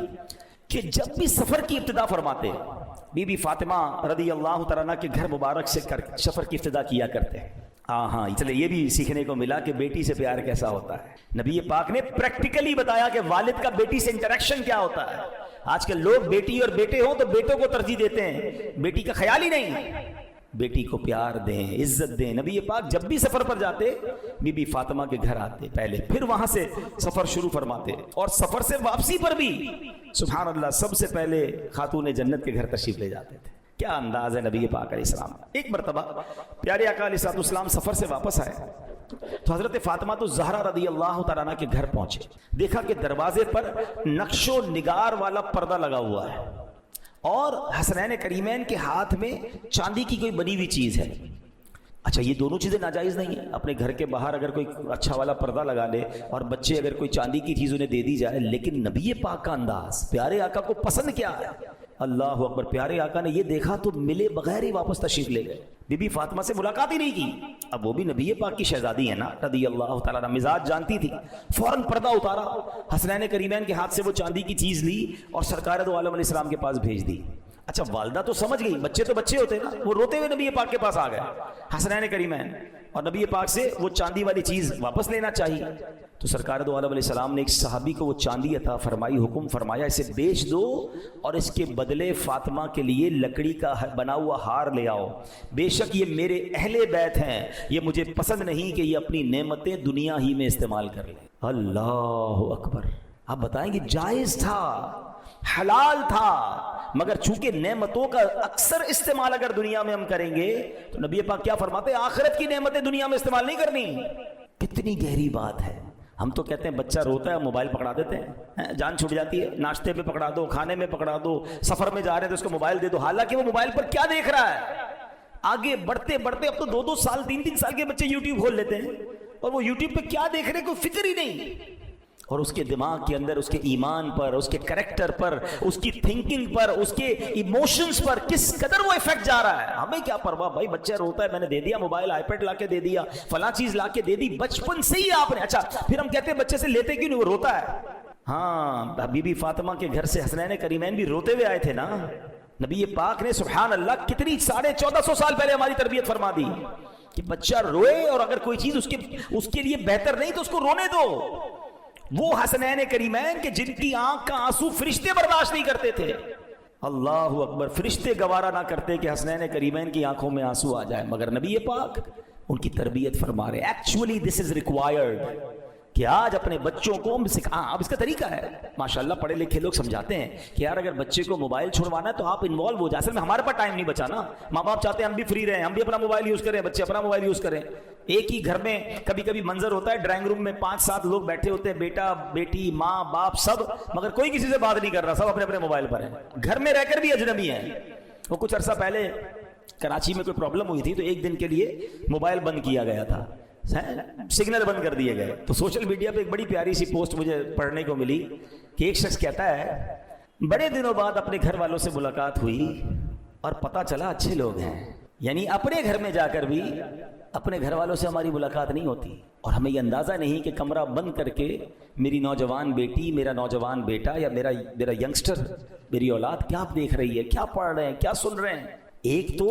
کہ جب بھی سفر کی ابتدا فرماتے بی بی فاطمہ رضی اللہ تعالیٰ عنہ کے گھر مبارک سے سفر کی ابتدا کیا کرتے ہیں. ہاں چلے یہ بھی سیکھنے کو ملا کہ بیٹی سے پیار کیسا ہوتا ہے. نبی پاک نے پریکٹیکلی بتایا کہ والد کا بیٹی سے انٹریکشن کیا ہوتا ہے. آج کل لوگ بیٹی اور بیٹے ہوں تو بیٹوں کو ترجیح دیتے ہیں، بیٹی کا خیال ہی نہیں. بیٹی کو پیار دیں، عزت دیں. نبی پاک جب بھی سفر پر جاتے بی بی فاطمہ کے گھر آتے پہلے، پھر وہاں سے سفر شروع فرماتے، اور سفر سے واپسی پر بھی سبحان اللہ سب سے پہلے خاتون جنت کے گھر تشریف لے جاتے تھے. کیا انداز ہے نبی پاک علیہ السلام. ایک مرتبہ پیارے آقا علیہ السلام سفر سے واپس آئے تو حضرت فاطمہ تو زہرا رضی اللہ تعالیٰ عنہ کے گھر پہنچے. دیکھا کہ دروازے پر نقش و نگار والا پردہ لگا ہوا ہے اور حسنین کریمین کے ہاتھ میں چاندی کی کوئی بنی ہوئی چیز ہے. اچھا یہ دونوں چیزیں ناجائز نہیں ہیں؟ اپنے گھر کے باہر اگر کوئی اچھا والا پردہ لگا لے اور بچے اگر کوئی چاندی کی چیز انہیں دے دی جائے، لیکن نبی پاک کا انداز، پیارے آقا کو پسند کیا ہے؟ اللہ اکبر، پیارے آقا نے یہ دیکھا تو ملے بغیر ہی واپس تشریف لے گئے، بی بی فاطمہ سے ملاقات ہی نہیں کی۔ اب وہ بھی نبی پاک کی شہزادی ہے نا رضی اللہ تعالیٰ عنہ، مزاج جانتی تھی، فوراً پردہ اتارا، حسنین کریمین کے ہاتھ سے وہ چاندی کی چیز لی اور سرکار دو عالم علیہ السلام کے پاس بھیج دی۔ اچھا والدہ تو سمجھ گئی، بچے تو بچے ہوتے نا، وہ روتے ہوئے نبی پاک کے پاس آ گئے حسنین کریمین، اور نبی پاک سے وہ چاندی والی چیز واپس لینا چاہیے۔ تو سرکار دو عالم علیہ السلام نے ایک صحابی کو وہ چاندی عطا فرمائی، حکم فرمایا اسے بیچ دو اور اس کے بدلے فاطمہ کے لیے لکڑی کا بنا ہوا ہار لے آؤ، بے شک یہ میرے اہل بیت ہیں، یہ مجھے پسند نہیں کہ یہ اپنی نعمتیں دنیا ہی میں استعمال کر لیں۔ اللہ اکبر، آپ بتائیں گے جائز تھا، حلال تھا، مگر چونکہ نعمتوں کا اکثر استعمال اگر دنیا میں ہم کریں گے تو نبی پاک کیا فرماتے ہیں؟ آخرت کی نعمتیں دنیا میں استعمال نہیں کرنی۔ کتنی گہری بات ہے۔ ہم تو کہتے ہیں بچہ روتا ہے موبائل پکڑا دیتے ہیں، جان چھوٹ جاتی ہے، ناشتے پہ پکڑا دو، کھانے میں پکڑا دو، سفر میں جا رہے ہیں تو اس کو موبائل دے دو، حالانکہ وہ موبائل پر کیا دیکھ رہا ہے؟ آگے بڑھتے بڑھتے اب تو 2-2 سال 3-3 سال کے بچے یوٹیوب کھول لیتے ہیں اور وہ یوٹیوب پہ کیا دیکھ رہے ہیں کوئی فکر ہی نہیں، اور اس کے دماغ کے اندر اس کے ایمان پر، اس کے کریکٹر پر، اس کی تھنکنگ پر، اس کے ایموشنز پر کس قدر وہ ایفیکٹ جا رہا ہے۔ ہمیں کیا پرواہ بھائی، بچہ روتا ہے میں نے دے دیا موبائل، آئی پیڈ لا کے دے دیا، فلاں چیز لا کے دے دی، بچپن سے ہی آپ نے۔ اچھا پھر ہم کہتے ہیں بچے سے لیتے کیوں نہیں، وہ روتا ہے۔ ہاں بی بی فاطمہ کے گھر سے حسنین کریمین بھی روتے ہوئے آئے تھے نا، نبی پاک نے سبحان اللہ کتنی 1450 سال پہلے ہماری تربیت فرما دی کہ بچہ روئے اور اگر کوئی چیز اس کے لیے بہتر نہیں تو اس کو رونے دو۔ وہ حسنین کریمین کہ جن کی آنکھ کا آنسو فرشتے برداشت نہیں کرتے تھے، اللہ اکبر، فرشتے گوارا نہ کرتے کہ حسنین کریمین کی آنکھوں میں آنسو آ جائے، مگر نبی پاک ان کی تربیت فرما رہے۔ ایکچولی دس از ریکوائرڈ کہ آج اپنے بچوں کو اب اس کا طریقہ ہے، ماشاءاللہ پڑھے لکھے لوگ سمجھاتے ہیں کہ یار اگر بچے کو موبائل چھوڑوانا ہے تو آپ انوالو ہو جائیں۔ اصل میں ہمارے پاس ٹائم نہیں بچا نا، ماں باپ چاہتے ہیں ہم بھی فری رہیں، ہم بھی اپنا موبائل یوز کریں، بچے اپنا موبائل یوز کریں۔ ایک ہی گھر میں کبھی کبھی منظر ہوتا ہے ڈرائنگ روم میں 5-7 لوگ بیٹھے ہوتے ہیں، بیٹا بیٹی ماں باپ سب، مگر کوئی کسی سے بات نہیں کر رہا، سب اپنے اپنے موبائل پر ہیں، گھر میں رہ کر بھی اجنبی ہیں۔ وہ کچھ عرصہ پہلے کراچی میں کوئی پرابلم ہوئی تھی تو ایک دن کے لیے موبائل بند کیا گیا تھا، سگنل بند کر دیے گئے، تو سوشل میڈیا پہ ایک بڑی پیاری سی پوسٹ مجھے پڑھنے کو ملی کہ ایک شخص کہتا ہے بڑے دنوں بعد اپنے گھر والوں سے ملاقات ہوئی اور پتہ چلا اچھے لوگ ہیں، یعنی اپنے گھر میں جا کر بھی اپنے گھر والوں سے ہماری ملاقات نہیں ہوتی، اور ہمیں یہ اندازہ نہیں کہ کمرہ بند کر کے میری نوجوان بیٹی، میرا نوجوان بیٹا یا میرا ینگسٹر، میری اولاد کیا دیکھ رہی ہے، کیا پڑھ رہے ہیں، کیا سن رہے ہیں۔ ایک تو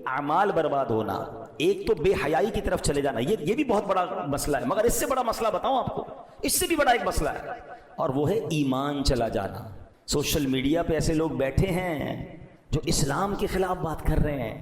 اعمال برباد ہونا، ایک تو بے حیائی کی طرف چلے جانا، یہ بھی بہت بڑا مسئلہ ہے، مگر اس سے بڑا مسئلہ بتاؤں آپ کو، اس سے بھی بڑا ایک مسئلہ ہے، اور وہ ہے ایمان چلا جانا۔ سوشل میڈیا پہ ایسے لوگ بیٹھے ہیں جو اسلام کے خلاف بات کر رہے ہیں،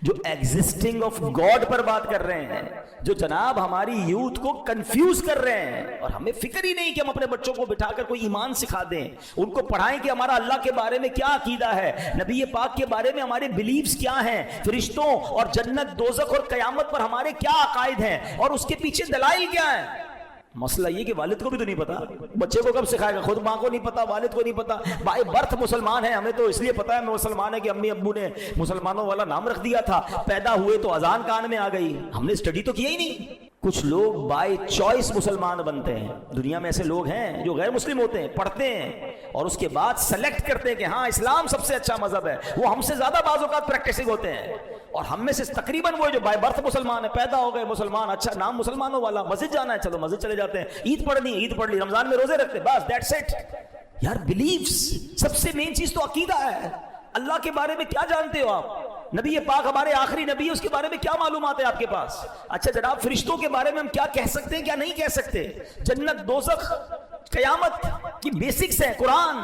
جو ایگزسٹنگ آف گاڈ پر بات کر رہے ہیں، جو جناب ہماری یوتھ کو کنفیوز کر رہے ہیں، اور ہمیں فکر ہی نہیں کہ ہم اپنے بچوں کو بٹھا کر کوئی ایمان سکھا دیں، ان کو پڑھائیں کہ ہمارا اللہ کے بارے میں کیا عقیدہ ہے، نبی پاک کے بارے میں ہمارے بلیفز کیا ہیں، فرشتوں اور جنت دوزخ اور قیامت پر ہمارے کیا عقائد ہیں اور اس کے پیچھے دلائل کیا ہیں۔ مسئلہ یہ کہ والد کو بھی تو نہیں پتا، بچے کو کب سکھائے گا، خود ماں کو نہیں پتا، والد کو نہیں پتا، بائی برتھ مسلمان ہے، ہمیں تو اس لیے پتا ہے میں مسلمان ہے کہ امی ابو نے مسلمانوں والا نام رکھ دیا تھا، پیدا ہوئے تو اذان کان میں آ گئی، ہم نے اسٹڈی تو کیا ہی نہیں۔ کچھ لوگ بائی چوائس مسلمان بنتے ہیں، دنیا میں ایسے لوگ ہیں جو غیر مسلم ہوتے ہیں، پڑھتے ہیں اور اس کے بعد سلیکٹ کرتے ہیں کہ ہاں اسلام سب سے اچھا مذہب ہے، وہ ہم سے زیادہ بعض اوقات پریکٹسنگ ہوتے ہیں، اور ہم میں سے تقریباً وہ جو بائی برتھ مسلمان ہے، پیدا ہو گئے مسلمان، اچھا نام مسلمانوں والا، مسجد جانا ہے چلو مسجد چلے جاتے ہیں، عید پڑھنی ہے عید پڑھ لی، رمضان میں روزے رکھتے ہیں، بس دیٹس اٹ۔ یار بلیفز، سب سے مین چیز تو عقیدہ ہے۔ اللہ کے بارے میں کیا جانتے ہو آپ؟ نبی پاک ہمارے آخری نبی ہے، اس کے بارے میں کیا معلومات ہے آپ کے پاس؟ اچھا جناب فرشتوں کے بارے میں ہم کیا کہہ سکتے ہیں، کیا نہیں کہہ سکتے؟ جنت دوزخ قیامت کی بیسکس ہیں قرآن،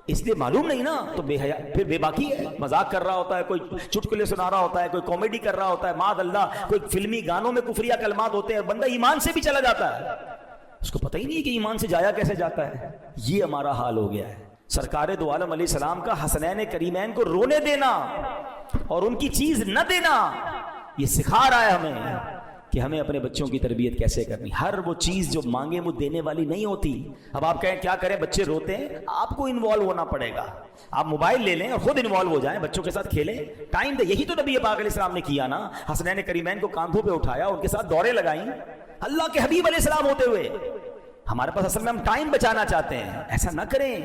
اس لیے معلوم نہیں نا تو بے حیا، پھر بے باکی ہے، مذاق کر رہا ہوتا ہے، کوئی چٹکلے سنا رہا ہوتا ہے، کوئی کامیڈی کر رہا ہوتا ہے، معاذ اللہ کوئی فلمی گانوں میں کفریہ کلمات ہوتے ہیں، بندہ ایمان سے بھی چلا جاتا ہے، اس کو پتہ ہی نہیں کہ ایمان سے جایا کیسے جاتا ہے۔ یہ ہمارا حال ہو گیا ہے۔ سرکار دو عالم علیہ السلام کا حسنین کریمین کو رونے دینا اور ان کی چیز نہ دینا، یہ سکھا رہا ہے ہمیں کہ ہمیں اپنے بچوں کی تربیت کیسے کرنی. ہر وہ چیز جو مانگے وہ دینے والی نہیں ہوتی. اب آپ کہیں کیا کریں, بچے روتے ہیں, آپ کو انوالو ہونا پڑے گا. آپ موبائل لے لیں اور خود انوالو ہو جائیں, بچوں کے ساتھ کھیلیں, ٹائم دیں. یہی تو نبی پاک علیہ السلام نے کیا نا. حسنین کریمین کو کاندھوں پہ اٹھایا, ان کے ساتھ دوڑیں لگائیں, اللہ کے حبیب علیہ السلام ہوتے ہوئے. ہمارے پاس اصل میں ہم ٹائم بچانا چاہتے ہیں, ایسا نہ کریں.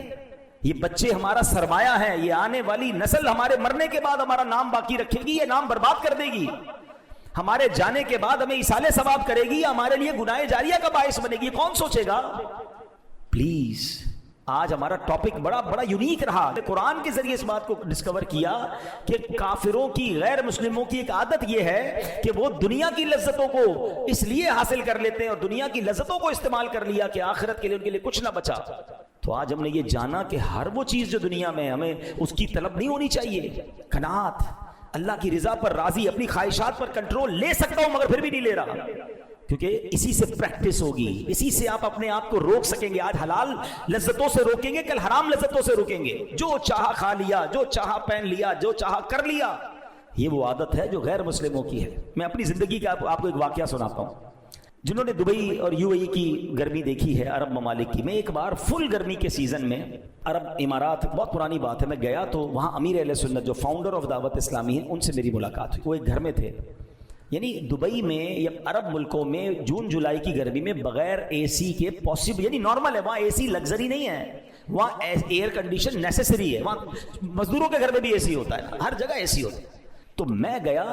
یہ بچے ہمارا سرمایہ ہے, یہ آنے والی نسل ہمارے مرنے کے بعد ہمارا نام باقی رکھے گی, یہ نام برباد کر دے گی. ہمارے جانے کے بعد ہمیں ایصال ثواب کرے گی, ہمارے لیے گناہ جاریہ کا باعث بنے گی. کون سوچے گا؟ پلیز, آج ہمارا ٹاپک بڑا یونیک رہا. قرآن کے ذریعے اس بات کو ڈسکور کیا کہ کافروں کی, غیر مسلموں کی ایک عادت یہ ہے کہ وہ دنیا کی لذتوں کو اس لیے حاصل کر لیتے ہیں اور دنیا کی لذتوں کو استعمال کر لیا کہ آخرت کے لیے ان کے لیے کچھ نہ بچا. تو آج ہم نے یہ جانا کہ ہر وہ چیز جو دنیا میں ہمیں اس کی طلب نہیں ہونی چاہیے. قناعت, اللہ کی رضا پر راضی, اپنی خواہشات پر کنٹرول لے سکتا ہوں مگر پھر بھی نہیں لے رہا, کیونکہ اسی سے پریکٹس ہوگی, اسی سے آپ اپنے آپ کو روک سکیں گے. آج حلال لذتوں سے روکیں گے, کل حرام لذتوں سے روکیں گے. جو چاہا کھا لیا, جو چاہا پہن لیا, جو چاہا کر لیا. یہ وہ عادت ہے جو غیر مسلموں کی ہے. میں اپنی زندگی کا آپ کو ایک واقعہ سناتا ہوں. جنہوں نے دبئی اور یو اے ای کی گرمی دیکھی ہے, عرب ممالک کی, میں ایک بار فل گرمی کے سیزن میں عرب امارات, بہت پرانی بات ہے, میں گیا تو وہاں امیر اہل سنت جو فاؤنڈر آف دعوت اسلامی ہیں ان سے میری ملاقات ہوئی. وہ ایک گھر میں تھے. یعنی دبئی میں یا عرب ملکوں میں جون جولائی کی گرمی میں بغیر اے سی کے پاسبل, یعنی نارمل ہے, وہاں اے سی لگژری نہیں ہے, وہاں ایئر کنڈیشن نیسیسری ہے. وہاں مزدوروں کے گھر میں بھی اے سی ہوتا ہے, ہر جگہ اے سی ہوتا ہے. تو میں گیا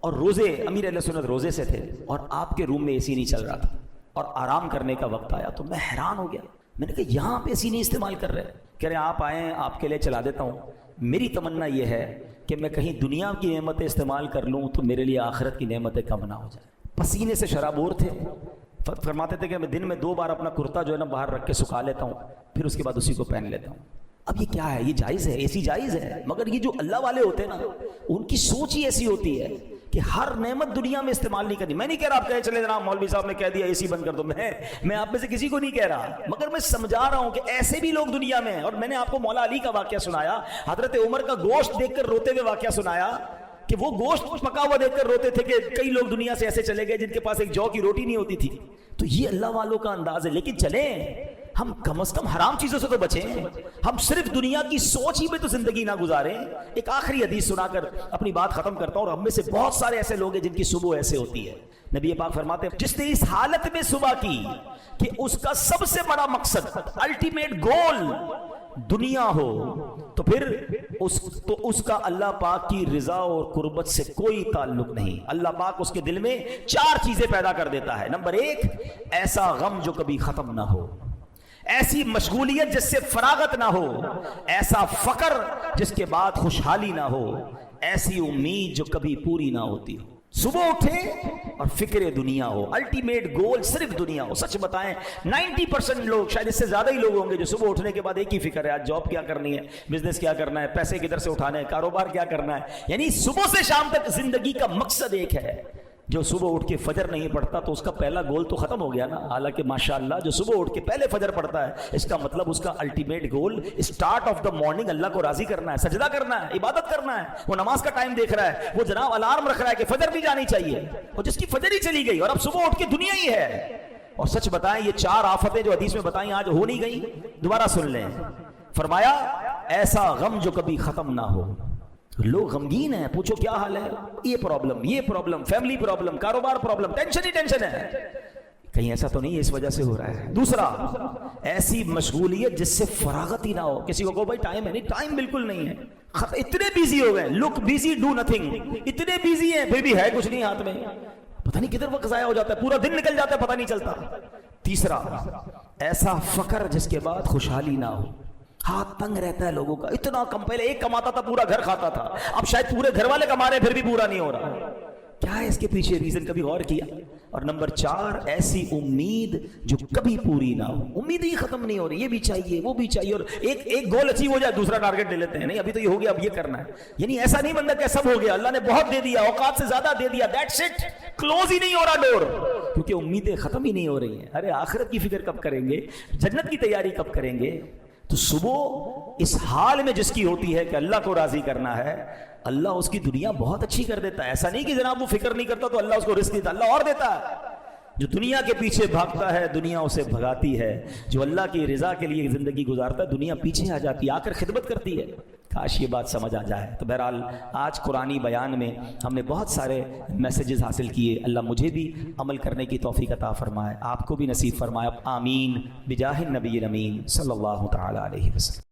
اور روزے, امیر اہل سنت روزے سے تھے اور آپ کے روم میں اے سی نہیں چل رہا تھا اور آرام کرنے کا وقت آیا تو میں حیران ہو گیا. میں نے کہا یہاں پہ اے سی نہیں استعمال کر رہے. کہہ رہے آپ آئیں, آپ کے لیے چلا دیتا ہوں. میری تمنا یہ ہے کہ میں کہیں دنیا کی نعمتیں استعمال کر لوں تو میرے لیے آخرت کی نعمتیں کم نہ ہو جائیں. پسینے سے شرابور تھے, فرماتے تھے کہ میں دن میں 2 بار اپنا کرتا جو ہے نا باہر رکھ کے سکھا لیتا ہوں, پھر اس کے بعد اسی کو پہن لیتا ہوں. اب یہ کیا ہے, یہ جائز ہے, اے سی جائز ہے, مگر یہ جو اللہ والے ہوتے ہیں نا ان کی سوچ ہی ایسی ہوتی ہے کہ ہر نعمت دنیا میں استعمال نہیں کرنی. میں نہیں کہہ رہا آپ کہیں چلے جناب مولوی صاحب نے کہہ دیا اے سی بند کر دو, میں آپ میں سے کسی کو نہیں کہہ رہا, مگر میں سمجھا رہا ہوں کہ ایسے بھی لوگ دنیا میں ہیں. اور میں نے آپ کو مولا علی کا واقعہ سنایا, حضرت عمر کا گوشت دیکھ کر روتے ہوئے واقعہ سنایا کہ وہ گوشت پکا ہوا دیکھ کر روتے تھے کہ کئی لوگ دنیا سے ایسے چلے گئے جن کے پاس ایک جو کی روٹی نہیں ہوتی تھی. تو یہ اللہ والوں کا انداز ہے. لیکن چلیں ہم کم از کم حرام چیزوں سے تو بچیں, ہم صرف دنیا کی سوچ ہی میں تو زندگی نہ گزاریں. ایک آخری حدیث سنا کر اپنی بات ختم کرتا ہوں. اور ہم میں سے بہت سارے ایسے لوگ ہیں جن کی صبح ایسے ہوتی ہے. نبی پاک فرماتے ہیں جس نے اس حالت میں صبح کی کہ اس کا سب سے بڑا مقصد, الٹیمیٹ گول دنیا ہو, تو پھر اس کا اللہ پاک کی رضا اور قربت سے کوئی تعلق نہیں. اللہ پاک اس کے دل میں 4 چیزیں پیدا کر دیتا ہے. نمبر 1, ایسا غم جو کبھی ختم نہ ہو, ایسی مشغولیت جس سے فراغت نہ ہو, ایسا فقر جس کے بعد خوشحالی نہ ہو, ایسی امید جو کبھی پوری نہ ہوتی ہو. صبح اٹھے اور فکر دنیا ہو, الٹیمیٹ گول صرف دنیا ہو. سچ بتائیں 90% لوگ, شاید اس سے زیادہ ہی لوگ ہوں گے جو صبح اٹھنے کے بعد ایک ہی فکر ہے, آج جاب کیا کرنی ہے, بزنس کیا کرنا ہے, پیسے کدھر سے اٹھانے ہیں, کاروبار کیا کرنا ہے. یعنی صبح سے شام تک زندگی کا مقصد ایک ہے. جو صبح اٹھ کے فجر نہیں پڑھتا تو اس کا پہلا گول تو ختم ہو گیا نا. حالانکہ ماشاءاللہ جو صبح اٹھ کے پہلے فجر پڑھتا ہے اس کا مطلب اس کا ultimate goal start of the morning اللہ کو راضی کرنا ہے, سجدہ کرنا ہے, عبادت کرنا ہے. وہ نماز کا ٹائم دیکھ رہا ہے, وہ جناب الارم رکھ رہا ہے کہ فجر بھی جانی چاہیے, اور جس کی فجر ہی چلی گئی اور اب صبح اٹھ کے دنیا ہی ہے. اور سچ بتائیں یہ 4 آفتیں جو حدیث میں بتائیں آج ہو نہیں گئی, دوبارہ سن لیں. فرمایا ایسا غم جو کبھی ختم نہ ہو. لوگ غمگین ہیں, پوچھو کیا حال ہے, یہ پرابلم, فیملی پرابلم, کاروبار پرابلم, ٹینشن ہی ٹینشن ہے. کہیں ایسا تو نہیں ہے اس وجہ سے ہو رہا ہے. دوسرا, ایسی مشغولیت جس سے فراغت ہی نہ ہو. کسی کو کہو بھائی ٹائم ہے, نہیں ٹائم بالکل نہیں ہے, اتنے بیزی ہو گئے, لک بیزی ڈو نتھنگ, اتنے بیزی ہیں پھر بھی ہے کچھ نہیں ہاتھ میں, پتہ نہیں کدھر وقت ضائع ہو جاتا ہے, پورا دن نکل جاتا ہے پتہ نہیں چلتا. تیسرا, ایسا فقر جس کے بعد خوشحالی نہ ہو. ہاتھ تنگ رہتا ہے لوگوں کا, اتنا کم, پہلے ایک کماتا تھا پورا گھر کھاتا تھا, اب شاید پورے گھر والے کما رہے ہیں پھر بھی پورا نہیں ہو رہا. کیا ہے اس کے پیچھے ریزن, کبھی غور کیا؟ اور نمبر 4, ایسی امید جو کبھی پوری نہ ہو. امید ہی ختم نہیں ہو رہی, یہ بھی چاہیے وہ بھی چاہیے, اور ایک گول اچیو ہو جائے دوسرا ٹارگٹ لے لیتے ہیں, نہیں ابھی تو یہ ہو گیا اب یہ کرنا ہے. یعنی ایسا نہیں بندہ کہ سب ہو گیا, اللہ نے بہت دے دیا, اوقات سے زیادہ دے دیا, دیٹس اٹ, کلوز ہی نہیں ہو رہا ڈور, کیونکہ امیدیں ختم ہی نہیں ہو رہی ہیں. ارے آخرت کی فکر کب کریں گے, جنت کی تیاری کب کریں گے, تو صبح اس حال میں جس کی ہوتی ہے کہ اللہ کو راضی کرنا ہے، اللہ اس کی دنیا بہت اچھی کر دیتا ہے. ایسا نہیں کہ جناب وہ فکر نہیں کرتا تو اللہ اس کو رزق دیتا، اللہ اور دیتا ہے. جو دنیا کے پیچھے بھاگتا ہے دنیا اسے بھگاتی ہے، جو اللہ کی رضا کے لیے زندگی گزارتا ہے دنیا پیچھے آ جاتی ہے، آ کر خدمت کرتی ہے. کاش یہ بات سمجھ آ جائے. تو بہرحال آج قرآنی بیان میں ہم نے بہت سارے میسیجز حاصل کیے. اللہ مجھے بھی عمل کرنے کی توفیق عطا فرمائے، آپ کو بھی نصیب فرمائے. آمین بجاہ النبی الامین صلی اللہ تعالی علیہ وسلم.